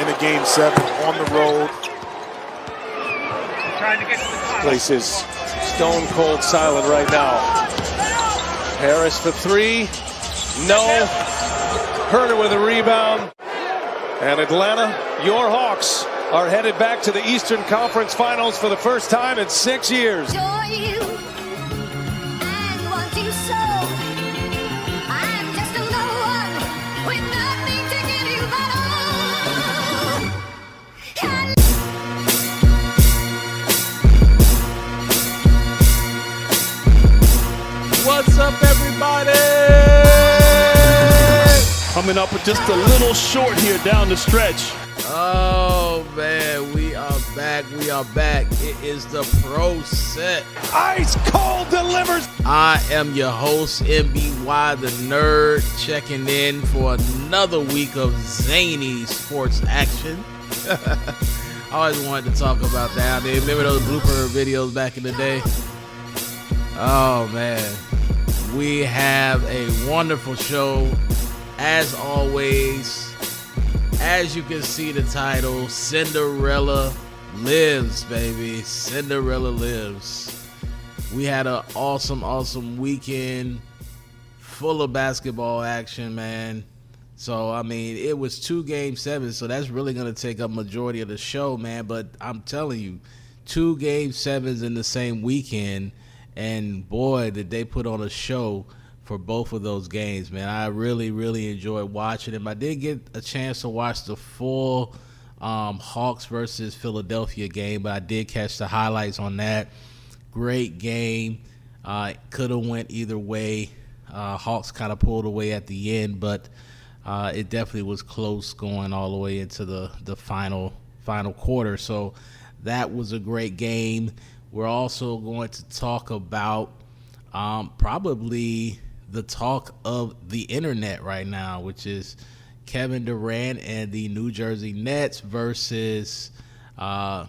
in a Game 7 on the road. Place is stone cold silent right now. Harris for three. No. Herter with a rebound. And Atlanta, your Hawks, are headed back to the Eastern Conference Finals for the first time in 6 years. What's up, everybody? Coming up with just a little short here down the stretch. Oh, man, we are back. We are back. It is the Pro Set. Ice Cold delivers. I am your host, NBY the Nerd, checking in for another week of zany sports action. I always wanted to talk about that. I mean, remember those blooper videos back in the day? Oh, man. We have a wonderful show, as always. As you can see the title, Cinderella Lives, baby. Cinderella Lives. We had an awesome weekend full of basketball action, man. So, I mean, it was 2 Game 7, so that's really going to take up majority of the show, man. But I'm telling you, 2 Game 7s in the same weekend. And boy, did they put on a show for both of those games, man. I really enjoyed watching them. I did get a chance to watch the full Hawks versus Philadelphia game, but I did catch the highlights on that. Great game. Could have went either way. Hawks kind of pulled away at the end, but it definitely was close going all the way into the final quarter. So that was a great game. We're also going to talk about probably the talk of the internet right now, which is Kevin Durant and the New Jersey Nets versus, I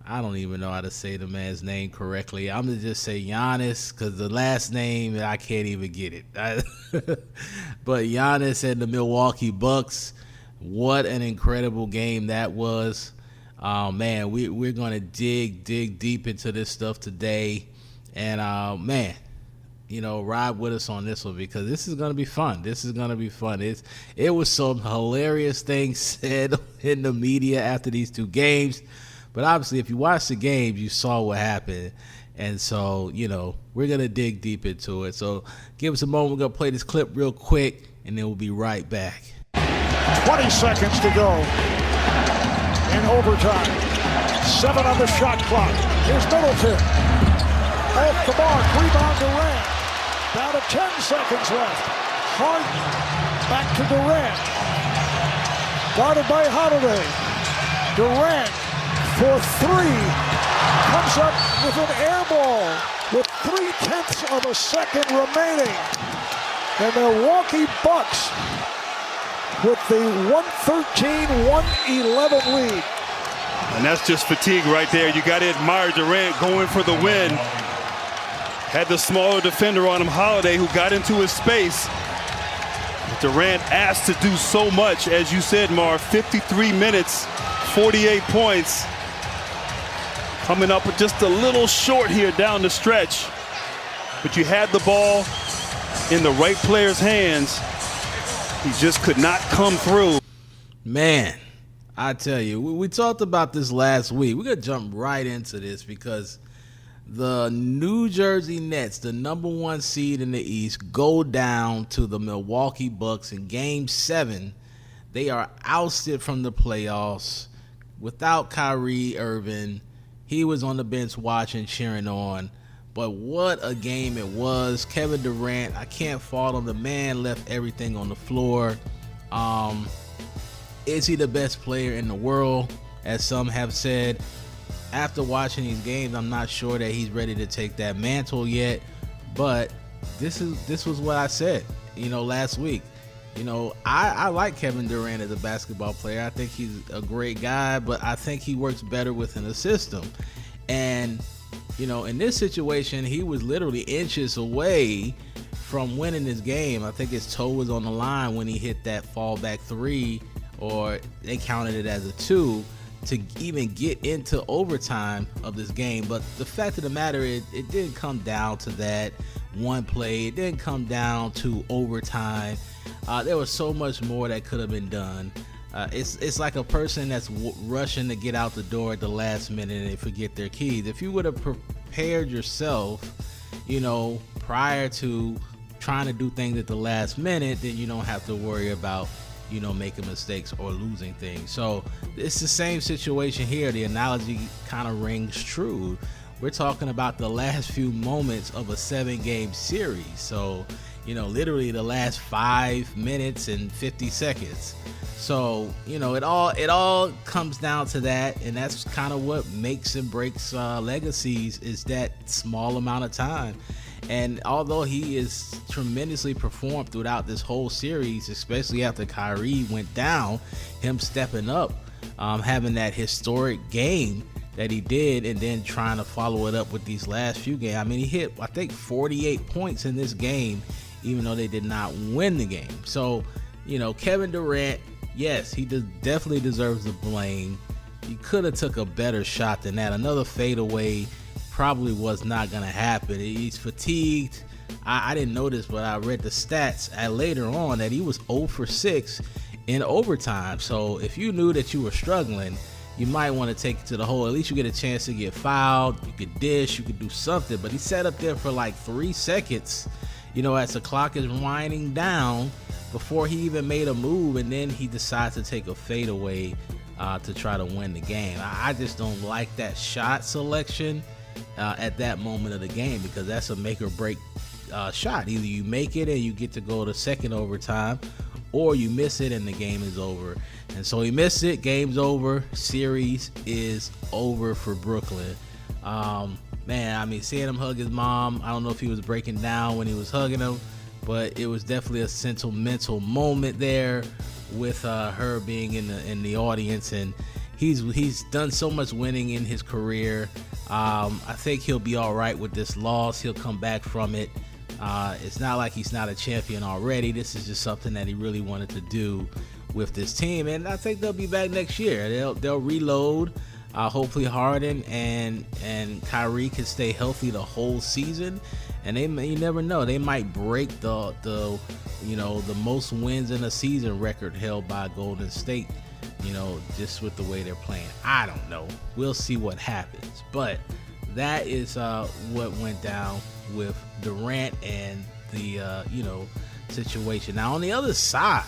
don't even know how to say the man's name correctly. I'm going to just say Giannis, because the last name, I can't even get it. But Giannis and the Milwaukee Bucks, what an incredible game that was. Man, we're going to dig deep into this stuff today. And, man, ride with us on this one, because this is going to be fun. It was some hilarious things said in the media after these 2 games. But obviously, if you watched the games, you saw what happened. And so, we're going to dig deep into it. So give us a moment. We're going to play this clip real quick, and then we'll be right back. 20 seconds to go in overtime. 7 on the shot clock. Here's Middleton. Off the mark. Rebound Durant. Down to 10 seconds left. Harden. Back to Durant. Guarded by Holiday. Durant for 3. Comes up with an air ball with 0.3 of a second remaining. The Milwaukee Bucks with the 113-111 lead. And that's just fatigue right there. You got to admire Durant going for the win. Had the smaller defender on him, Holiday, who got into his space. But Durant asked to do so much, as you said, Marv. 53 minutes, 48 points. Coming up with just a little short here down the stretch. But you had the ball in the right player's hands. He just could not come through. Man, I tell you, we talked about this last week. We're going to jump right into this, because the New Jersey Nets, the number 1 seed in the East, go down to the Milwaukee Bucks in Game 7. They are ousted from the playoffs without Kyrie Irving. He was on the bench watching, cheering on. But what a game it was. Kevin Durant, I can't fault him. The man left everything on the floor. Is he the best player in the world, as some have said? After watching these games, I'm not sure that he's ready to take that mantle yet. But this was what I said, last week. I like Kevin Durant as a basketball player. I think he's a great guy, but I think he works better within the system. And in this situation, he was literally inches away from winning this game. I think his toe was on the line when he hit that fallback 3 or they counted it as a 2 to even get into overtime of this game. But the fact of the matter is, it didn't come down to that one play. It didn't come down to overtime. There was so much more that could have been done. It's like a person that's rushing to get out the door at the last minute and they forget their keys. If you would have prepared yourself, prior to trying to do things at the last minute, then you don't have to worry about, making mistakes or losing things. So it's the same situation here. The analogy kind of rings true. We're talking about the last few moments of a 7-game series. So, literally the last 5 minutes and 50 seconds. So, it all comes down to that, and that's kind of what makes and breaks legacies, is that small amount of time. And although he is tremendously performed throughout this whole series, especially after Kyrie went down, him stepping up, having that historic game that he did, and then trying to follow it up with these last few games. I mean, he hit, I think, 48 points in this game, even though they did not win the game. So, Kevin Durant, yes, he definitely deserves the blame. He could have took a better shot than that. Another fadeaway probably was not going to happen. He's fatigued. I didn't notice, but I read the stats later on that he was 0 for 6 in overtime. So if you knew that you were struggling, you might want to take it to the hole. At least you get a chance to get fouled. You could dish. You could do something. But he sat up there for like 3 seconds, as the clock is winding down, before he even made a move, and then he decides to take a fadeaway to try to win the game. I just don't like that shot selection at that moment of the game, because that's a make or break shot. Either you make it and you get to go to second overtime, or you miss it and the game is over. And so he missed it, game's over, series is over for Brooklyn. Man, I mean, seeing him hug his mom, I don't know if he was breaking down when he was hugging him, but it was definitely a sentimental moment there with her being in the audience. And he's done so much winning in his career. I think he'll be all right with this loss. He'll come back from it. It's not like he's not a champion already. This is just something that he really wanted to do with this team, and I think they'll be back next year. They'll reload. Hopefully Harden and Kyrie can stay healthy the whole season, and you never know, they might break the most wins in a season record held by Golden State, just with the way they're playing. I don't know. We'll see what happens, but that is what went down with Durant and the situation. Now on the other side,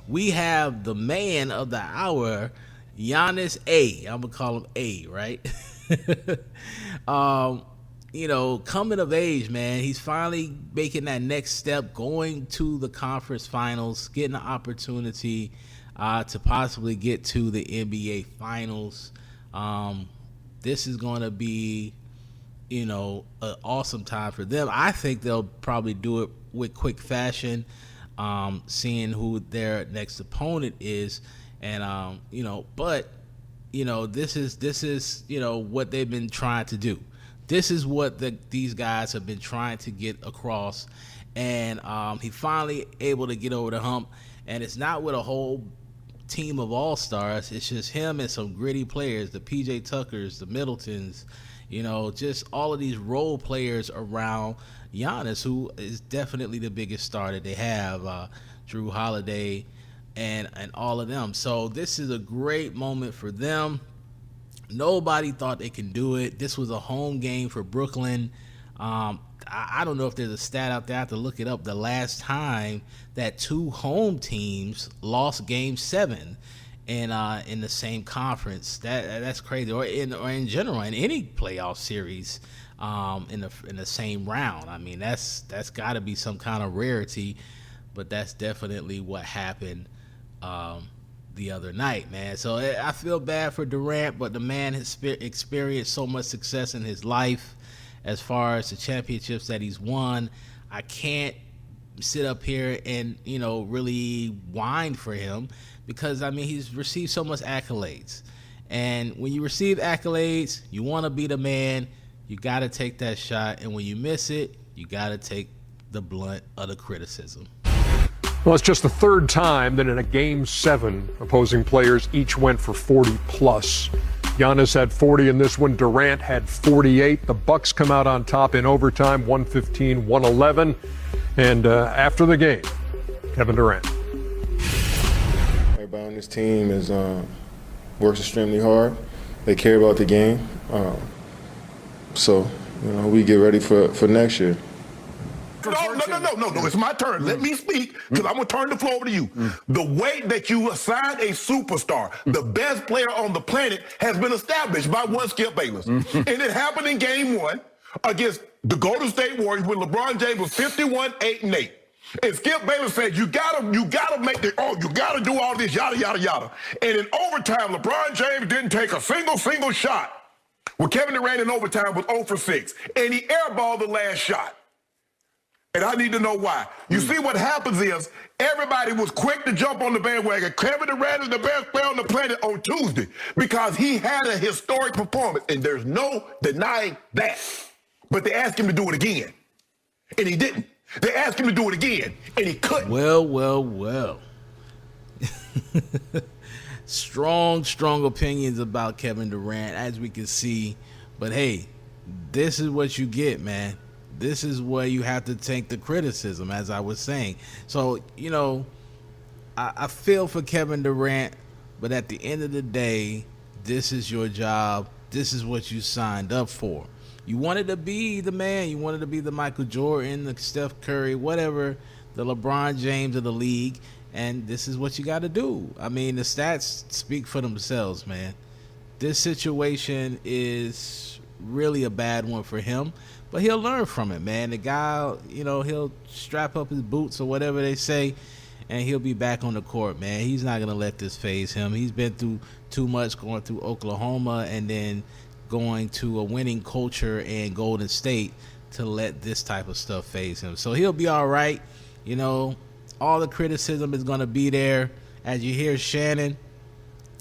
we have the man of the hour, Giannis A. I'm gonna call him A, right? Coming of age, man. He's finally making that next step, going to the conference finals, getting an opportunity to possibly get to the NBA finals. This is going to be, an awesome time for them. I think they'll probably do it with quick fashion, seeing who their next opponent is. And, this is what they've been trying to do. This is what these guys have been trying to get across. And he finally able to get over the hump. And it's not with a whole team of all-stars. It's just him and some gritty players, the PJ Tuckers, the Middletons, just all of these role players around Giannis, who is definitely the biggest star that they have, Drew Holiday and all of them. So this is a great moment for them. Nobody thought they can do it. This was a home game for Brooklyn. I don't know if there's a stat out there. I have to look it up. The last time that 2 home teams lost Game 7 in the same conference, that's crazy. Or in general, in any playoff series, in the same round. I mean, that's got to be some kind of rarity. But that's definitely what happened the other night, man. So I feel bad for Durant, but the man has experienced so much success in his life as far as the championships that he's won. I can't sit up here and, really whine for him, because, he's received so much accolades. And when you receive accolades, you want to be the man. You got to take that shot. And when you miss it, you got to take the blunt of the criticism. Well, it's just the third time that in a Game 7, opposing players each went for 40-plus. Giannis had 40 in this one. Durant had 48. The Bucks come out on top in overtime, 115-111. And after the game, Kevin Durant. Everybody on this team works extremely hard. They care about the game. So, we get ready for next year. No. It's my turn. Let me speak, because I'm going to turn the floor over to you. The way that you assign a superstar, the best player on the planet, has been established by one Skip Bayless. And it happened in Game 1 against the Golden State Warriors when LeBron James was 51-8-8. And Skip Bayless said, you gotta make you gotta do all this, yada, yada, yada. And in overtime, LeBron James didn't take a single shot. Well, Kevin Durant in overtime was 0 for 6. And he airballed the last shot. And I need to know why. You see, what happens is everybody was quick to jump on the bandwagon. Kevin Durant is the best player on the planet on Tuesday because he had a historic performance, and there's no denying that. But they asked him to do it again, and he didn't. They asked him to do it again, and he couldn't. Well. Strong opinions about Kevin Durant, as we can see. But hey, this is what you get, man. This is where you have to take the criticism, as I was saying. So, I feel for Kevin Durant, but at the end of the day, this is your job. This is what you signed up for. You wanted to be the man. You wanted to be the Michael Jordan, the Steph Curry, whatever, the LeBron James of the league, and this is what you got to do. I mean, the stats speak for themselves, man. This situation is really a bad one for him. But he'll learn from it, man. The guy, he'll strap up his boots or whatever they say, and he'll be back on the court, man. He's not going to let this phase him. He's been through too much going through Oklahoma and then going to a winning culture and Golden State to let this type of stuff phase him. So he'll be all right. All the criticism is going to be there. As you hear Shannon,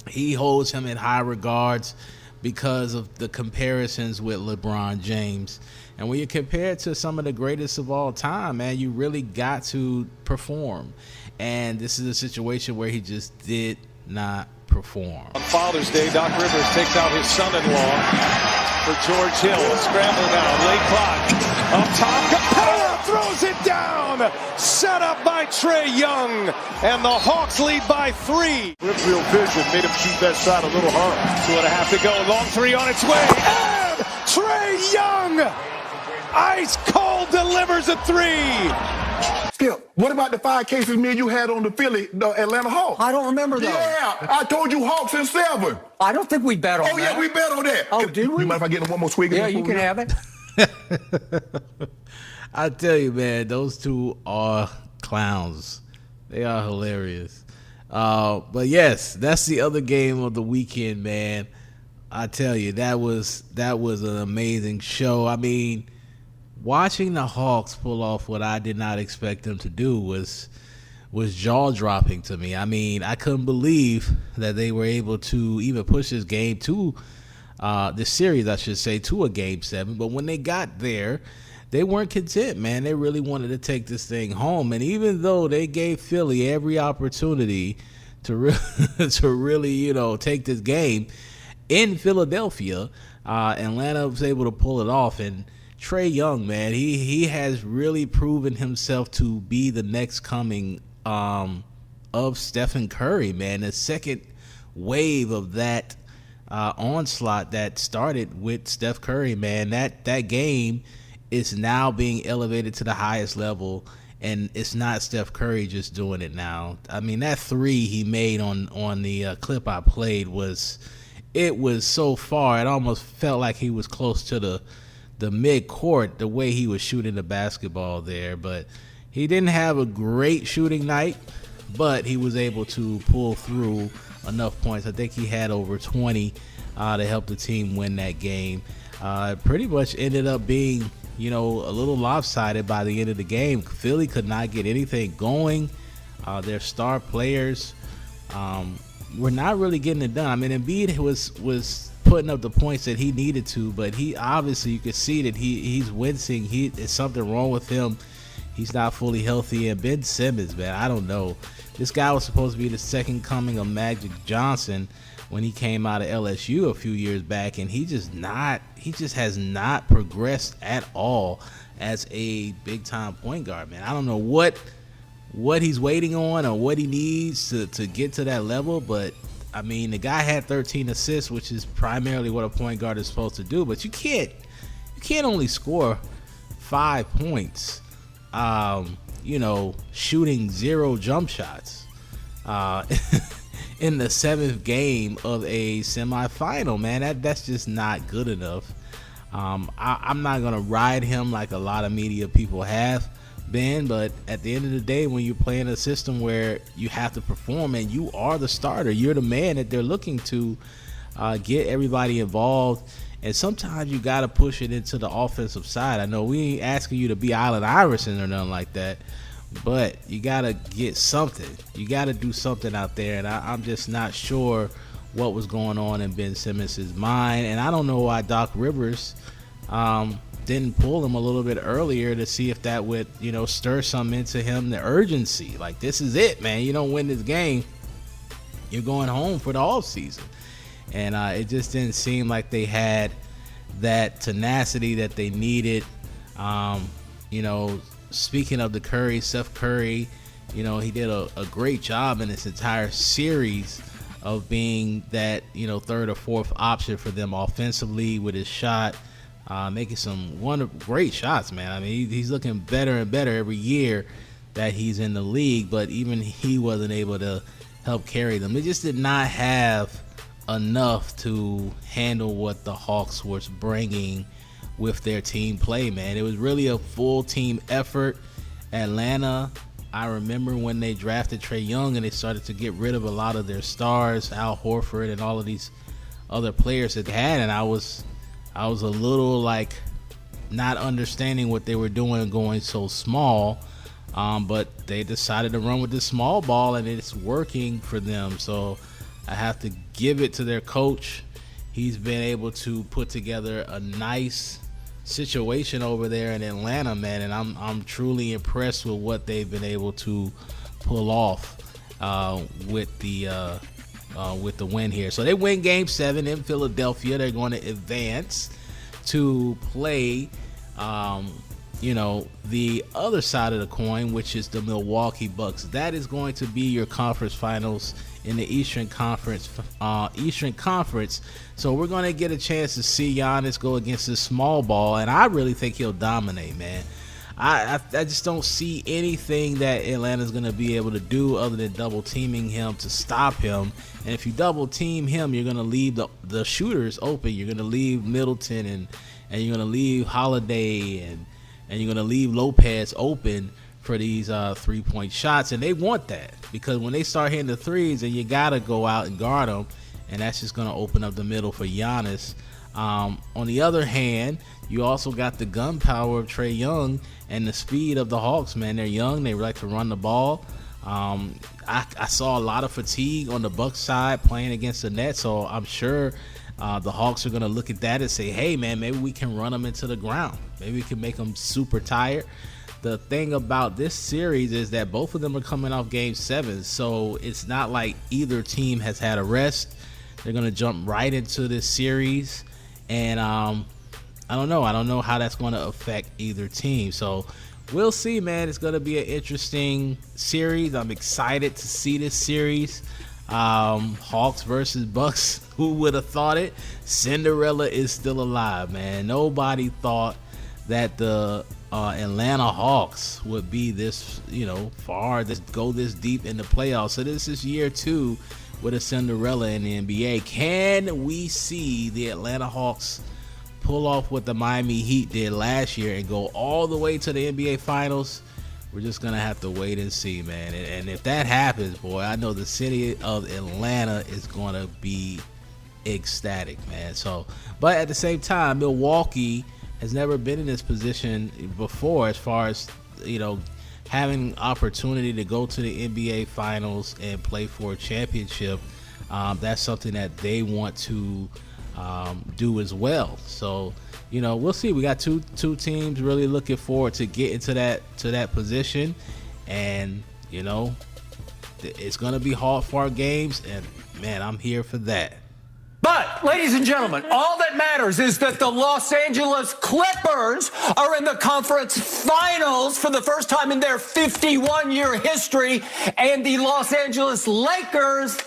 he holds him in high regards because of the comparisons with LeBron James. And when you compare it to some of the greatest of all time, man, you really got to perform. And this is a situation where he just did not perform. On Father's Day, Doc Rivers takes out his son-in-law for George Hill. A scramble now, late clock. Up top, Capella throws it down. Set up by Trae Young. And the Hawks lead by 3. Real vision made him shoot that shot a little hard. 2.5 to go. Long 3 on its way. And Trae Young, ice cold, delivers a 3. Skip, what about the 5 cases me and you had on the Atlanta Hawks? I don't remember those. Yeah, I told you Hawks in 7. I don't think we bet on that. Oh, yeah, we bet on that. Oh, did we? You mind if I get one more swig? Yeah, you can have it. I tell you, man, those two are clowns. They are hilarious. But yes, that's the other game of the weekend, man. I tell you, that was an amazing show. I mean, watching the Hawks pull off what I did not expect them to do was jaw-dropping to me. I mean, I couldn't believe that they were able to even push this game to this series, I should say, to a Game 7. But when they got there, they weren't content, man. They really wanted to take this thing home. And even though they gave Philly every opportunity to really, take this game in Philadelphia, Atlanta was able to pull it off. And Trae Young, man, he has really proven himself to be the next coming of Stephen Curry, man. The second wave of that onslaught that started with Steph Curry, man, that game is now being elevated to the highest level, and it's not Steph Curry just doing it now. I mean, that 3 he made on the clip I played was so far, it almost felt like he was close to the mid-court, the way he was shooting the basketball there. But he didn't have a great shooting night, but he was able to pull through enough points. I think he had over 20 to help the team win that game. Pretty much ended up being, a little lopsided by the end of the game. Philly could not get anything going. Their star players were not really getting it done. I mean, Embiid was putting up the points that he needed to, but he obviously, you could see that he's wincing. There's something wrong with him. he's not fully healthy. And Ben Simmons, man, I don't know. This guy was supposed to be the second coming of Magic Johnson when he came out of LSU a few years back, and he just has not progressed at all as a big time point guard, man. I don't know what he's waiting on or what he needs to get to that level, but I mean, the guy had 13 assists, which is primarily what a point guard is supposed to do, but you can't only score 5 points, shooting 0 jump shots in the 7th game of a semifinal, man. That's just not good enough. I'm not going to ride him like a lot of media people have been, but at the end of the day, when you're playing a system where you have to perform and you are the starter, you're the man that they're looking to get everybody involved. And sometimes you got to push it into the offensive side. I know we ain't asking you to be Allen Iverson or nothing like that, but you got to get something. You got to do something out there, and I'm just not sure what was going on in Ben Simmons' mind. And I don't know why Doc Rivers didn't pull him a little bit earlier to see if that would, stir something into him, the urgency. Like, this is it, man. You don't win this game, you're going home for the offseason. And it just didn't seem like they had that tenacity that they needed. Speaking of the Curry, Steph Curry, he did a great job in this entire series of being that, third or fourth option for them offensively with his shot, making some great shots, man. I mean, he's looking better and better every year that he's in the league, but even he wasn't able to help carry them. They just did not have enough to handle what the Hawks was bringing with their team play, man. It was really a full team effort. Atlanta, I remember when they drafted Trae Young and they started to get rid of a lot of their stars, Al Horford and all of these other players that they had, and I was a little like not understanding what they were doing going so small, but they decided to run with this small ball and it's working for them. So I have to give it to their coach. He's been able to put together a nice situation over there in Atlanta, man, and I'm truly impressed with what they've been able to pull off with the win here. So they win Game 7 in Philadelphia. They're going to advance to play the other side of the coin, which is the Milwaukee Bucks. That is going to be your conference finals in the Eastern Conference. So we're going to get a chance to see Giannis go against this small ball, and I really think he'll dominate, man. I just don't see anything that Atlanta's going to be able to do other than double teaming him to stop him. And if you double team him, you're going to leave the shooters open. You're going to leave Middleton and you're going to leave Holiday and you're going to leave Lopez open for these 3-point shots. And they want that because when they start hitting the threes, then you got to go out and guard them. And that's just going to open up the middle for Giannis. On the other hand, you also got the gun power of Trae Young and the speed of the Hawks, man. They're young. They like to run the ball. I saw a lot of fatigue on the Bucks side playing against the Nets, so I'm sure the Hawks are going to look at that and say, hey, man, maybe we can run them into the ground. Maybe we can make them super tired. The thing about this series is that both of them are coming off Game 7, so it's not like either team has had a rest. They're going to jump right into this series, and I don't know how that's going to affect either team. So we'll see, man. It's going to be an interesting series. I'm excited to see this series. Hawks versus Bucks. Who would have thought it? Cinderella is still alive, man. Nobody thought that the Atlanta Hawks would be this, far, go this deep in the playoffs. So this is year 2 with a Cinderella in the NBA. Can we see the Atlanta Hawks pull off what the Miami Heat did last year and go all the way to the NBA Finals? We're just going to have to wait and see, man. And if that happens, boy, I know the city of Atlanta is going to be ecstatic, man. So, but at the same time, Milwaukee has never been in this position before as far as, having opportunity to go to the NBA Finals and play for a championship. That's something that they want to do as well. So, we'll see. We got two teams really looking forward to getting to that position, and it's gonna be hard-fought games, and man, I'm here for that. But, ladies and gentlemen, all that matters is that the Los Angeles Clippers are in the conference finals for the first time in their 51-year history, and the Los Angeles Lakers.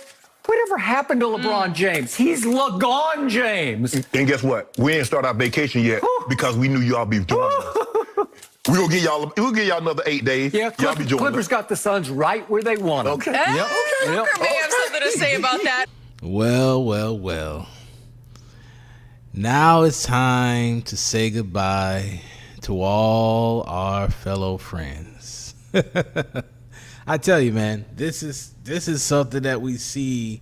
Whatever happened to LeBron James? He's LeGone James. And guess what? We ain't started our vacation yet because we knew y'all be joining us. We'll give y'all another 8 days. Yeah, y'all be joining Clippers us. got the Suns right where they want them. Okay. Yep. Booker may have something to say about that. Well. Now it's time to say goodbye to all our fellow friends. I tell you, man, this is something that we see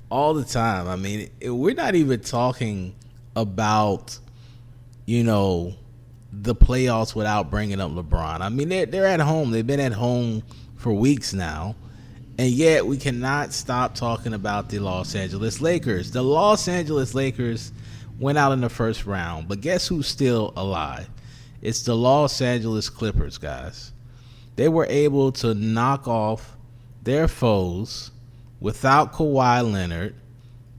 all the time. I mean, we're not even talking about, the playoffs without bringing up LeBron. I mean, they're at home. They've been at home for weeks now. And yet we cannot stop talking about the Los Angeles Lakers. The Los Angeles Lakers went out in the first round, but guess who's still alive? It's the Los Angeles Clippers, guys. They were able to knock off their foes without Kawhi Leonard,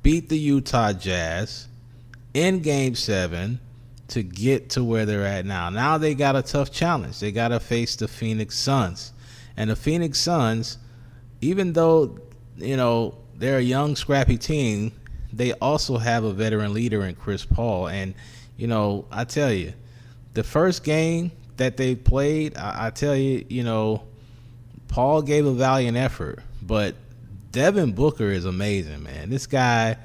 beat the Utah Jazz in Game 7 to get to where they're at now. Now they got a tough challenge. They got to face the Phoenix Suns. And the Phoenix Suns, even though, they're a young, scrappy team, they also have a veteran leader in Chris Paul. And, I tell you, the first game that they played, I tell you, Paul gave a valiant effort. But Devin Booker is amazing, man. This guy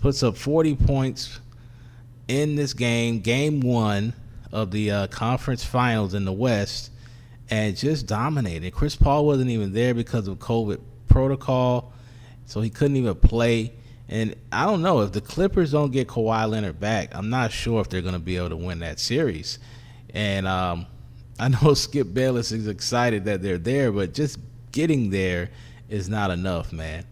puts up 40 points in this game, Game 1 of the conference finals in the West, and just dominated. Chris Paul wasn't even there because of COVID protocol, so he couldn't even play. And I don't know, if the Clippers don't get Kawhi Leonard back, I'm not sure if they're going to be able to win that series. And I know Skip Bayless is excited that they're there, but just getting there is not enough, man.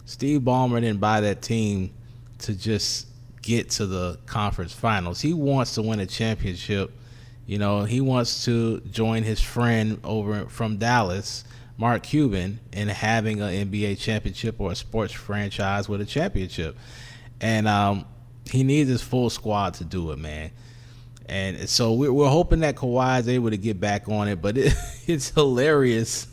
Steve Ballmer didn't buy that team to just get to the conference finals. He wants to win a championship. He wants to join his friend over from Dallas, Mark Cuban, in having an NBA championship or a sports franchise with a championship. And he needs his full squad to do it, man. And so we're hoping that Kawhi is able to get back on it, but it's hilarious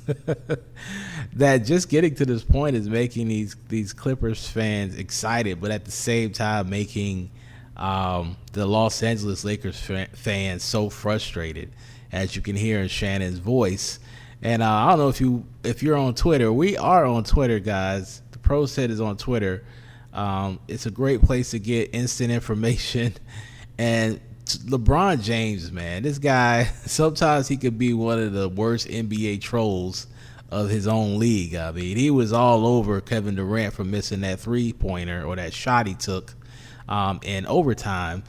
that just getting to this point is making these Clippers fans excited, but at the same time making the Los Angeles Lakers fans so frustrated, as you can hear in Shannon's voice. And I don't know if you're on Twitter. We are on Twitter, guys. The Pro Set is on Twitter. It's a great place to get instant information. And LeBron James, man, this guy, sometimes he could be one of the worst NBA trolls of his own league. I mean, he was all over Kevin Durant for missing that three-pointer or that shot he took in overtime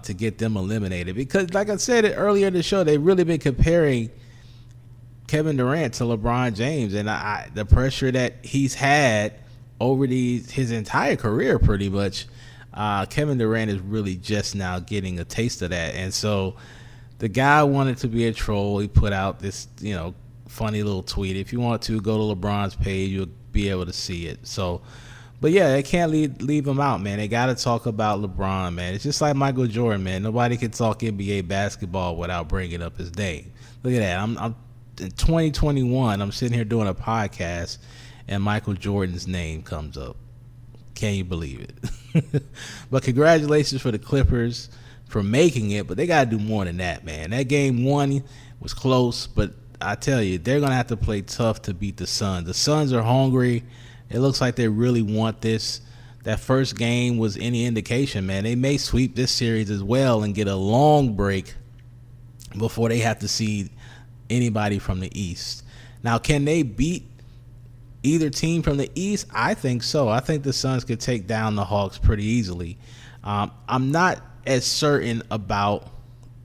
to get them eliminated. Because, like I said earlier in the show, they've really been comparing Kevin Durant to LeBron James, and the pressure that he's had over his entire career, pretty much. Kevin Durant is really just now getting a taste of that. And so the guy wanted to be a troll. He put out this, funny little tweet. If you want to go to LeBron's page, you'll be able to see it. So, but yeah, they can't leave him out, man. They got to talk about LeBron, man. It's just like Michael Jordan, man. Nobody can talk NBA basketball without bringing up his name. Look at that. I'm in 2021, I'm sitting here doing a podcast, and Michael Jordan's name comes up. Can you believe it? But congratulations for the Clippers for making it, but they got to do more than that, man. That Game 1 was close, but I tell you, they're going to have to play tough to beat the Suns. The Suns are hungry. It looks like they really want this. That first game was any indication, man. They may sweep this series as well and get a long break before they have to see anybody from the East. Now, can they beat either team from the East? I think so. I think the Suns could take down the Hawks pretty easily. I'm not as certain about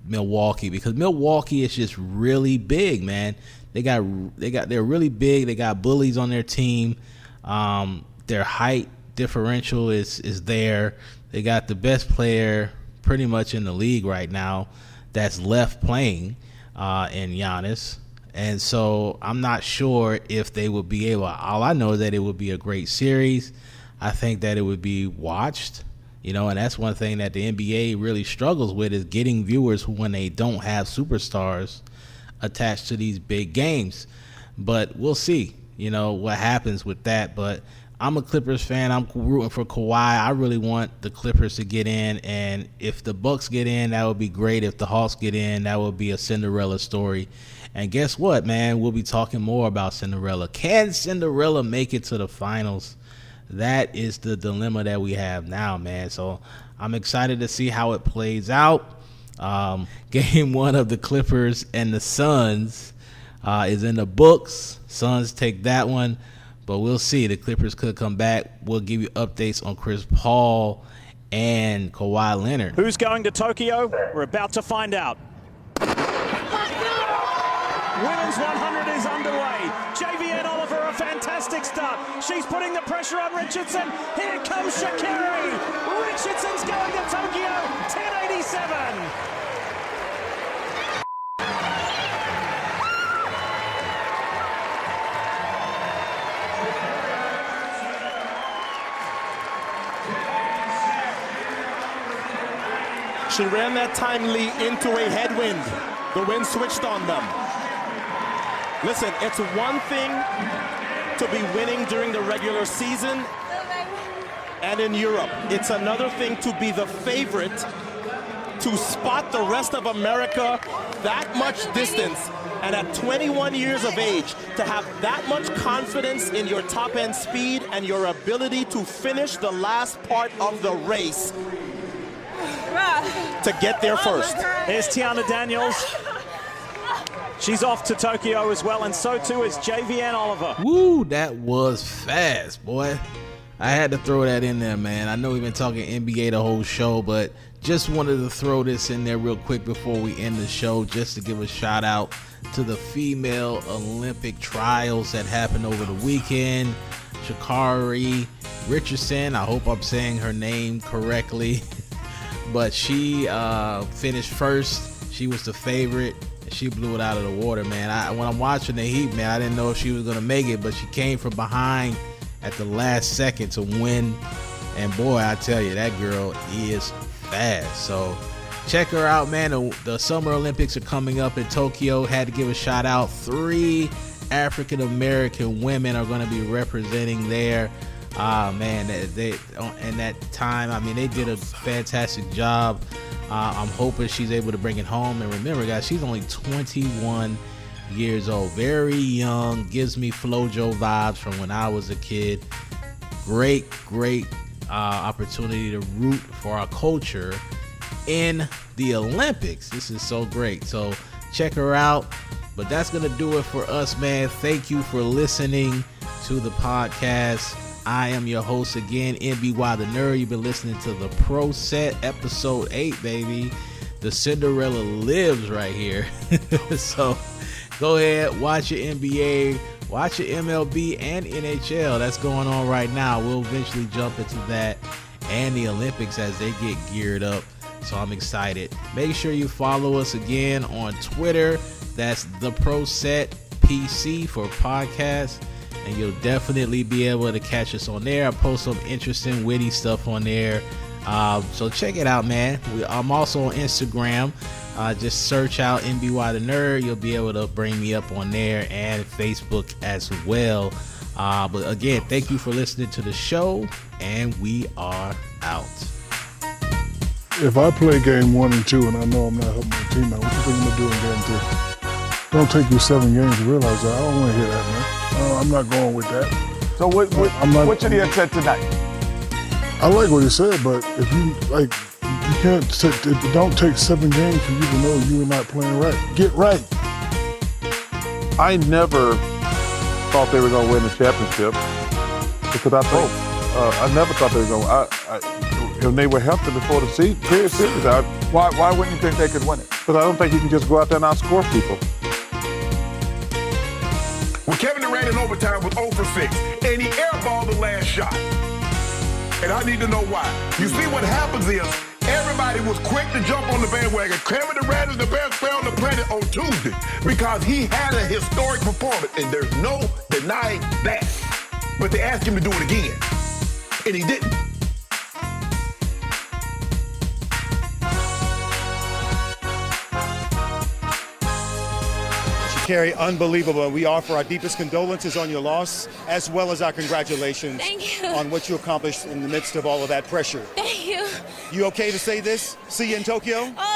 Milwaukee because Milwaukee is just really big, man. They're really big. They got bullies on their team. Their height differential is there. They got the best player pretty much in the league right now that's left playing in Giannis. And so I'm not sure if they would be able. All I know is that it would be a great series. I think that it would be watched, and that's one thing that the NBA really struggles with is getting viewers when they don't have superstars attached to these big games. But we'll see, what happens with that. But I'm a Clippers fan. I'm rooting for Kawhi. I really want the Clippers to get in, and if the Bucks get in, that would be great. If the Hawks get in, that would be a Cinderella story. And guess what, man? We'll be talking more about Cinderella. Can Cinderella make it to the finals? That is the dilemma that we have now, man. So I'm excited to see how it plays out. Game 1 of the Clippers and the Suns is in the books. Suns take that one, but we'll see. The Clippers could come back. We'll give you updates on Chris Paul and Kawhi Leonard. Who's going to Tokyo? We're about to find out. Women's 100 is underway. JVN Oliver, a fantastic start. She's putting the pressure on Richardson. Here comes Shaqiri. Richardson's going to Tokyo. 1087. She ran that timely into a headwind. The wind switched on them. Listen, it's one thing to be winning during the regular season and in Europe. It's another thing to be the favorite, to spot the rest of America that much distance, and at 21 years of age, to have that much confidence in your top-end speed and your ability to finish the last part of the race to get there first. Here's Tiana Daniels. She's off to Tokyo as well, and so too is JVN Oliver. Woo, that was fast, boy. I had to throw that in there, man. I know we've been talking NBA the whole show, but just wanted to throw this in there real quick before we end the show, just to give a shout out to the female Olympic trials that happened over the weekend. Sha'Carri Richardson, I hope I'm saying her name correctly, but she finished first. She was the favorite. She blew it out of the water, man. When I'm watching the heat, man, I didn't know if she was going to make it, but she came from behind at the last second to win. And boy, I tell you, that girl is fast. So check her out, man. The Summer Olympics are coming up in Tokyo. Had to give a shout out. 3 African-American women are going to be representing there. Man, they in that time, I mean, they did a fantastic job. I'm hoping she's able to bring it home. And remember, guys, she's only 21 years old. Very young. Gives me FloJo vibes from when I was a kid. Great opportunity to root for our culture in the Olympics. This is so great. So check her out. But that's going to do it for us, man. Thank you for listening to the podcast. I am your host again, NBY the Nerd. You've been listening to the Pro Set episode 8, baby. The Cinderella lives right here. So go ahead, watch your NBA, watch your MLB and NHL. That's going on right now. We'll eventually jump into that and the Olympics as they get geared up. So I'm excited. Make sure you follow us again on Twitter. That's the Pro Set PC for podcast. And you'll definitely be able to catch us on there. I post some interesting, witty stuff on there. So check it out, man. I'm also on Instagram. Just search out NBY the Nerd. You'll be able to bring me up on there, and Facebook as well. But again, thank you for listening to the show, and we are out. If I play game 1 and 2 and I know I'm not helping my team out, what you think I'm going to do in game 3? Don't take you 7 games to realize that. I don't want to hear that, man. I'm not going with that. So what should he have said tonight? I like what he said, but if you can't it don't take 7 games for you to know you are not playing right. Get right. I never thought they were going to win the championship because I never thought they were going to. If they were healthy before the series, why wouldn't you think they could win it? Because I don't think you can just go out there and outscore people. Well, Kevin Durant in overtime was 0 for 6, and he airballed the last shot. And I need to know why. You see what happens is everybody was quick to jump on the bandwagon. Kevin Durant is the best player on the planet on Tuesday because he had a historic performance, and there's no denying that. But they asked him to do it again, and he didn't. Carrie, unbelievable. We offer our deepest condolences on your loss, as well as our congratulations on what you accomplished in the midst of all of that pressure. Thank you. You okay to say this? See you in Tokyo? Oh,